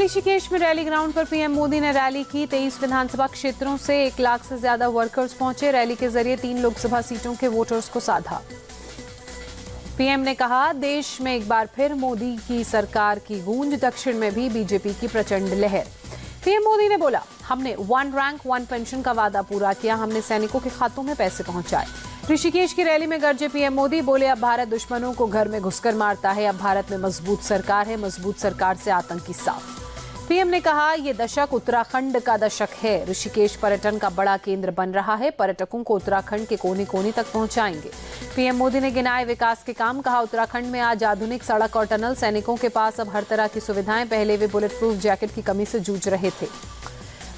ऋषिकेश में rally ground पर PM Modi ने रैली की। 23 विधानसभा क्षेत्रों से 1 लाख से ज्यादा वर्कर्स पहुंचे। रैली के जरिए 3 लोकसभा सीटों के वोटर्स को साधा। पीएम ने कहा, देश में एक बार फिर मोदी की सरकार की गूंज, दक्षिण में भी बीजेपी की प्रचंड लहर। पीएम मोदी ने बोला, हमने 1 रैंक 1 पेंशन का वादा पूरा किया, हमने सैनिकों के खातों में पैसे पहुंचाए। ऋषिकेश की रैली में गरजे पीएम मोदी, बोले अब भारत दुश्मनों को घर में घुसकर मारता है, अब भारत में मजबूत सरकार है, मजबूत सरकार से आतंकी साफ। पीएम ने कहा, ये दशक उत्तराखंड का दशक है। ऋषिकेश पर्यटन का बड़ा केंद्र बन रहा है, पर्यटकों को उत्तराखंड के कोने कोने तक पहुंचाएंगे। पीएम मोदी ने गिनाए विकास के काम, कहा उत्तराखंड में आज आधुनिक सड़क और टनल, सैनिकों के पास अब हर तरह की सुविधाएं, पहले वे बुलेट प्रूफ जैकेट की कमी से जूझ रहे थे।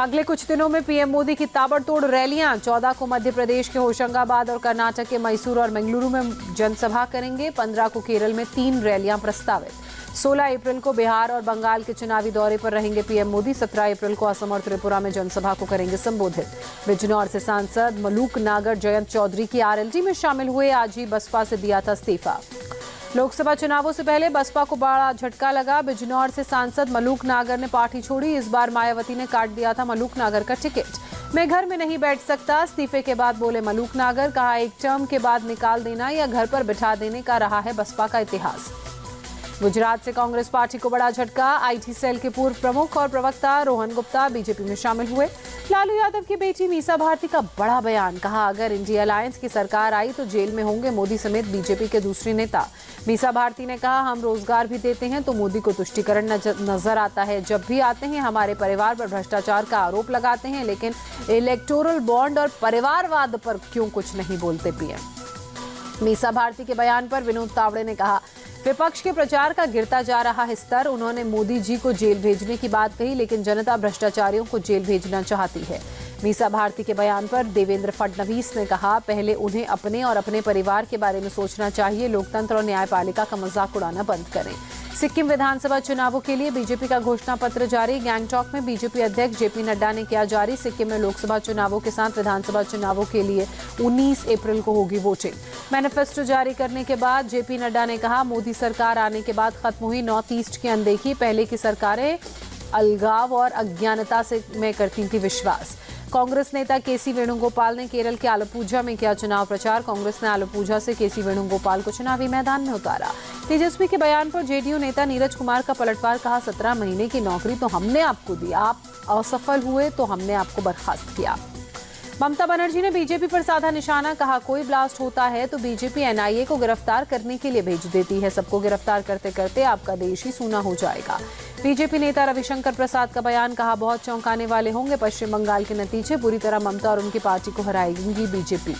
अगले कुछ दिनों में पीएम मोदी की ताबड़तोड़ रैलियां, 14 को मध्य प्रदेश के होशंगाबाद और कर्नाटक के मैसूर और बेंगलुरु में जनसभा करेंगे। 15 को केरल में 3 रैलियां प्रस्तावित। 16 अप्रैल को बिहार और बंगाल के चुनावी दौरे पर रहेंगे पीएम मोदी। 17 अप्रैल को असम और त्रिपुरा में जनसभा को करेंगे संबोधित। बिजनौर से सांसद मलूक नागर जयंत चौधरी की आरएलडी में शामिल हुए, आज ही बसपा से दिया था इस्तीफा। लोकसभा चुनावों से पहले बसपा को बड़ा झटका लगा। बिजनौर से सांसद मलूक नागर ने पार्टी छोड़ी। इस बार मायावती ने काट दिया था मलूक नागर का टिकट। मैं घर में नहीं बैठ सकता, इस्तीफे के बाद बोले मलूक नागर। कहा, एक टर्म के बाद निकाल देना या घर पर बिठा देने का रहा है बसपा का इतिहास। गुजरात से कांग्रेस पार्टी को बड़ा झटका। आईटी सेल के पूर्व प्रमुख और प्रवक्ता रोहन गुप्ता बीजेपी में शामिल हुए। लालू यादव की बेटी मीसा भारती का बड़ा बयान, कहा अगर इंडिया अलायंस की सरकार आई तो जेल में होंगे मोदी समेत बीजेपी के दूसरे नेता। मीसा भारती ने कहा, हम रोजगार भी देते हैं तो मोदी को तुष्टीकरण नजर आता है। जब भी आते हैं हमारे परिवार पर भ्रष्टाचार का आरोप लगाते हैं, लेकिन इलेक्टोरल बॉन्ड और परिवारवाद पर क्यों कुछ नहीं बोलते पीएम। मीसा भारती के बयान पर विनोद तावड़े ने कहा, विपक्ष के प्रचार का गिरता जा रहा है स्तर। उन्होंने मोदी जी को जेल भेजने की बात कही, लेकिन जनता भ्रष्टाचारियों को जेल भेजना चाहती है। मीसा भारती के बयान पर देवेंद्र फडणवीस ने कहा, पहले उन्हें अपने और अपने परिवार के बारे में सोचना चाहिए। लोकतंत्र और न्यायपालिका का मजाक उड़ाना बंद करें। सिक्किम विधानसभा चुनावों के लिए बीजेपी का घोषणा पत्र जारी। गैंगटॉक में बीजेपी अध्यक्ष जेपी नड्डा ने किया जारी। सिक्किम में लोकसभा चुनावों के साथ विधानसभा चुनावों के लिए 19 अप्रैल को होगी वोटिंग। मैनिफेस्टो जारी करने के बाद जेपी नड्डा ने कहा, मोदी सरकार आने के बाद खत्म हुई नॉर्थ ईस्ट की अनदेखी। पहले की सरकारें अलगाव और अज्ञानता से में करती थी विश्वास। कांग्रेस नेता केसी वेणुगोपाल ने केरल के आलपुझा में किया चुनाव प्रचार। कांग्रेस ने आलपुझा से केसी वेणुगोपाल को चुनावी मैदान में उतारा। तेजस्वी के बयान पर जेडीयू नेता नीरज कुमार का पलटवार, कहा 17 महीने की नौकरी तो हमने आपको दी, आप असफल हुए तो हमने आपको बर्खास्त किया। ममता बनर्जी ने बीजेपी पर साधा निशाना, कहा कोई ब्लास्ट होता है तो बीजेपी एनआईए को गिरफ्तार करने के लिए भेज देती है। सबको गिरफ्तार करते करते आपका देश ही सूना हो जाएगा। बीजेपी नेता रविशंकर प्रसाद का बयान, कहा बहुत चौंकाने वाले होंगे पश्चिम बंगाल के नतीजे, बुरी तरह ममता और उनकी पार्टी को हराएगी बीजेपी।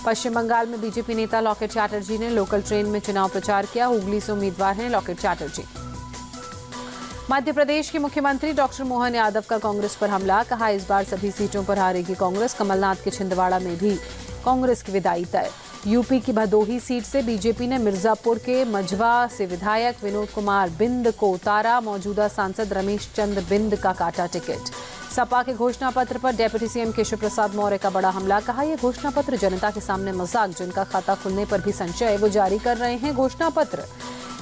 पश्चिम बंगाल में बीजेपी नेता लॉकेट चैटर्जी ने लोकल ट्रेन में चुनाव प्रचार किया। हुगली से उम्मीदवार हैं लॉकेट चैटर्जी। मध्य प्रदेश के मुख्यमंत्री डॉक्टर मोहन यादव का कांग्रेस पर हमला, कहा इस बार सभी सीटों पर हारेगी कांग्रेस। कमलनाथ के छिंदवाड़ा में भी कांग्रेस की विदाई तय। यूपी की भदोही सीट से बीजेपी ने मिर्जापुर के मझवा से विधायक विनोद कुमार बिंद को उतारा। मौजूदा सांसद रमेश चंद्र बिंद का काटा टिकट। सपा के घोषणा पत्र पर डेप्यूटी सीएम केशव प्रसाद मौर्य का बड़ा हमला, कहा यह घोषणा पत्र जनता के सामने मजाक, जिनका खाता खुलने पर भी संशय, वो जारी कर रहे हैं घोषणा पत्र।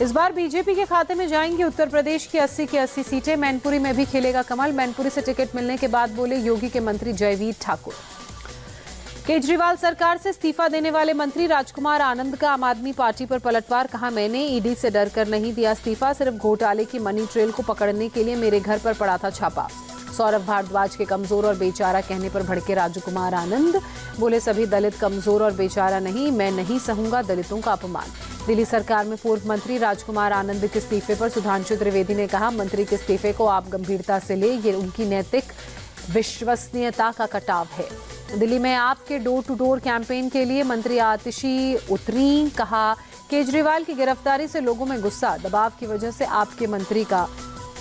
इस बार बीजेपी के खाते में जाएंगी उत्तर प्रदेश की 80 की 80 सीटें। मैनपुरी में भी खेलेगा कमल। मैनपुरी से टिकट मिलने के बाद बोले योगी के मंत्री जयवीर ठाकुर। केजरीवाल सरकार से इस्तीफा देने वाले मंत्री राजकुमार आनंद का आम आदमी पार्टी पर पलटवार, कहा मैंने ईडी से डर कर नहीं दिया इस्तीफा, सिर्फ घोटाले की मनी ट्रेल को पकड़ने के लिए मेरे घर पर पड़ा था छापा। सौरभ भारद्वाज के कमजोर और बेचारा कहने पर भड़के राजकुमार आनंद, बोले सभी दलित कमजोर और बेचारा नहीं, मैं नहीं सहूंगा दलितों का अपमान। दिल्ली सरकार में पूर्व मंत्री राजकुमार आनंद के इस्तीफे पर सुधांशु त्रिवेदी ने कहा, मंत्री के इस्तीफे को आप गंभीरता से ले, ये उनकी नैतिक विश्वसनीयता का कटाव है। दिल्ली में आपके डोर टू डोर कैंपेन के लिए मंत्री आतिशी उतरी, कहा केजरीवाल की गिरफ्तारी से लोगों में गुस्सा, दबाव की वजह से आपके मंत्री का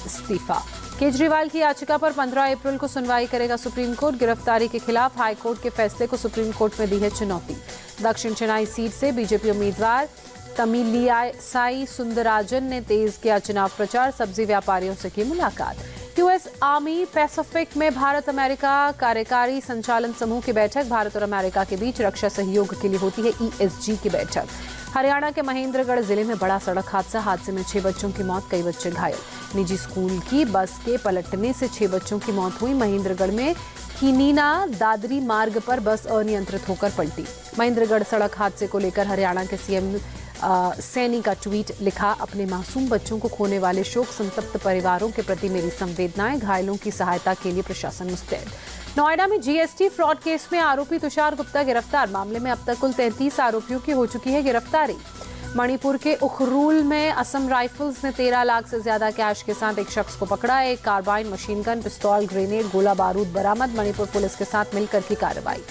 इस्तीफा। केजरीवाल की याचिका पर 15 अप्रैल को सुनवाई करेगा सुप्रीम कोर्ट। गिरफ्तारी के खिलाफ हाईकोर्ट के फैसले को सुप्रीम कोर्ट में दी है चुनौती। दक्षिण चेन्नई सीट से बीजेपी उम्मीदवार तमिलियासाई सुंदरराजन ने तेज किया चुनाव प्रचार। सब्जी व्यापारियों से की मुलाकात। यूएस आर्मी पैसिफिक में भारत अमेरिका कार्यकारी संचालन समूह की बैठक। भारत और अमेरिका के बीच रक्षा सहयोग के लिए होती है ईएसजी की बैठक। हरियाणा के महेंद्रगढ़ जिले में बड़ा सड़क हादसे में 6 बच्चों की मौत, कई बच्चे घायल। निजी स्कूल की बस के पलटने से 6 बच्चों की मौत हुई। महेंद्रगढ़ में कीनीना दादरी मार्ग पर बस अनियंत्रित होकर पलटी। महेंद्रगढ़ सड़क हादसे को लेकर हरियाणा के सीएम सैनी का ट्वीट लिखा, अपने मासूम बच्चों को खोने वाले शोक संतप्त परिवारों के प्रति मेरी संवेदनाएं, घायलों की सहायता के लिए प्रशासन मुस्तैद। नोएडा में जीएसटी फ्रॉड केस में आरोपी तुषार गुप्ता गिरफ्तार। मामले में अब तक कुल 33 आरोपियों की हो चुकी है गिरफ्तारी। मणिपुर के उखरूल में असम राइफल्स ने 13 लाख से ज्यादा कैश के साथ एक शख्स को पकड़ा। एक कार्बाइन, मशीन गन, पिस्तौल, ग्रेनेड, गोला बारूद बरामद। मणिपुर पुलिस के साथ मिलकर की कार्रवाई।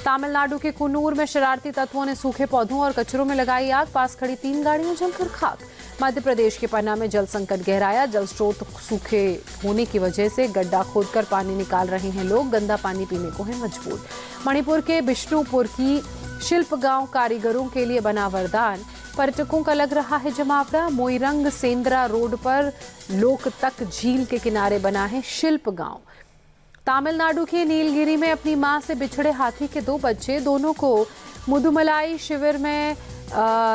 तमिलनाडु के कुन्नूर में शरारती तत्वों ने सूखे पौधों और कचरों में लगाई आग, पास खड़ी 3 गाड़ियां जलकर खाक। मध्य प्रदेश के पन्ना में जल संकट गहराया। जल स्रोत सूखे होने की वजह से गड्ढा खोदकर पानी निकाल रहे हैं लोग, गंदा पानी पीने को है मजबूर। मणिपुर के बिष्णुपुर की शिल्प गांव कारीगरों के लिए बना वरदान, पर्यटकों का लग रहा है जमावड़ा। मोइरंग सेंद्रा रोड पर लोकतक झील के किनारे बना है शिल्प गांव। तमिलनाडु के नीलगिरी में अपनी मां से बिछड़े हाथी के 2 बच्चे, दोनों को मुदुमलाई शिविर में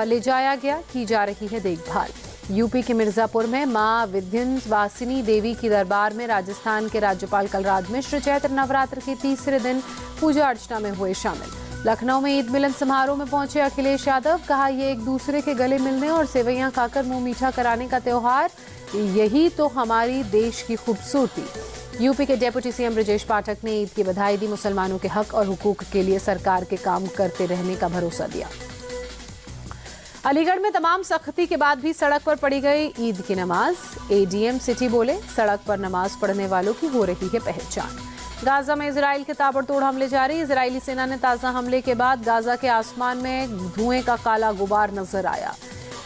ले जाया गया, की जा रही है देखभाल। यूपी के मिर्जापुर में मां विंध्यवासिनी देवी की दरबार में राजस्थान के राज्यपाल कलराज मिश्र चैत्र नवरात्र के तीसरे दिन पूजा अर्चना में हुए शामिल। लखनऊ में ईद मिलन समारोह में पहुंचे अखिलेश यादव, कहा ये एक दूसरे के गले मिलने और सेवैयां खाकर मुंह मीठा कराने का त्योहार, यही तो हमारी देश की खूबसूरती। यूपी के डेप्यूटी सीएम ब्रजेश पाठक ने ईद की बधाई दी, मुसलमानों के हक और हुकूक के लिए सरकार के काम करते रहने का भरोसा दिया। अलीगढ़ में तमाम सख्ती के बाद भी सड़क पर पड़ी गई ईद की नमाज। एडीएम सिटी बोले, सड़क पर नमाज पढ़ने वालों की हो रही है पहचान। गाजा में इजराइल के ताबड़तोड़ हमले जारी। इजरायली सेना ने ताजा हमले के बाद गाजा के आसमान में धुएं का काला गुबार नजर आया।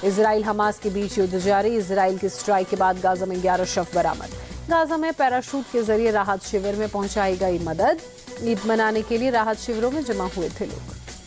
इजराइल हमास के बीच युद्ध जारी। इजराइल की स्ट्राइक के बाद गाजा में 11 शव बरामद। गाजा में पैराशूट के जरिए राहत शिविर में पहुंचाई गई मदद। ईद मनाने के लिए राहत शिविरों में जमा हुए थे लोग।